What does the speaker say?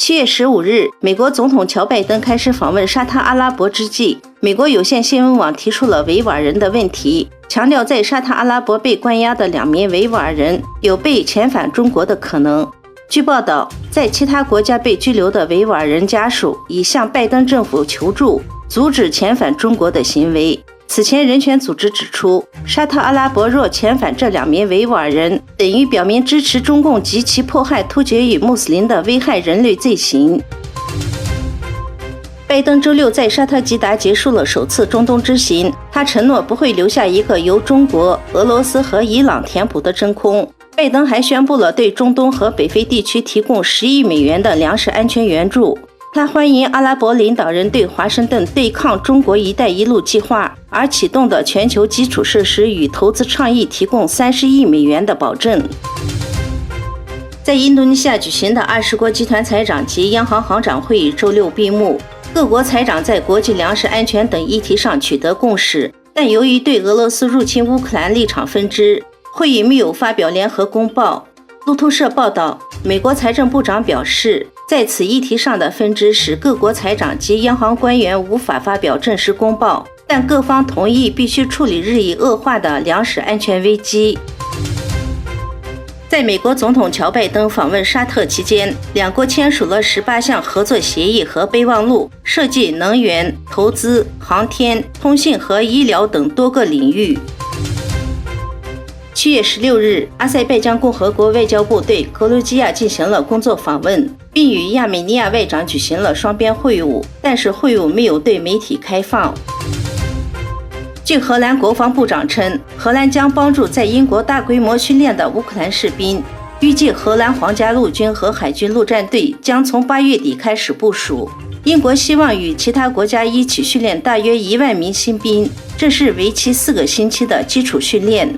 7月15日，美国总统乔拜登开始访问沙特阿拉伯之际，美国有线新闻网提出了维吾尔人的问题，强调在沙特阿拉伯被关押的2名维吾尔人有被遣返中国的可能。据报道，在其他国家被拘留的维吾尔人家属已向拜登政府求助，阻止遣返中国的行为。此前，人权组织指出，沙特阿拉伯若遣返这2名维吾尔人，等于表明支持中共及其迫害突厥裔穆斯林的危害人类罪行。拜登周六在沙特吉达结束了首次中东之行，他承诺不会留下一个由中国、俄罗斯和伊朗填补的真空。拜登还宣布了对中东和北非地区提供10亿美元的粮食安全援助。他欢迎阿拉伯领导人对华盛顿对抗中国“一带一路”计划而启动的全球基础设施与投资倡议提供30亿美元的保证。在印度尼西亚举行的20国集团财长及央行行长会议周六闭幕，各国财长在国际粮食安全等议题上取得共识，但由于对俄罗斯入侵乌克兰立场分支，会议没有发表联合公报。路透社报道，美国财政部长表示，在此议题上的分支使各国财长及央行官员无法发表正式公报，但各方同意必须处理日益恶化的粮食安全危机。在美国总统乔拜登访问沙特期间，两国签署了18项合作协议和备忘录，涉及能源、投资、航天、通信和医疗等多个领域。7月16日，阿塞拜疆共和国外交部对格鲁吉亚进行了工作访问，并与亚美尼亚外长举行了双边会晤，但是会晤没有对媒体开放。据荷兰国防部长称，荷兰将帮助在英国大规模训练的乌克兰士兵，预计荷兰皇家陆军和海军陆战队将从8月底开始部署。英国希望与其他国家一起训练大约1万名新兵，这是为期4个星期的基础训练。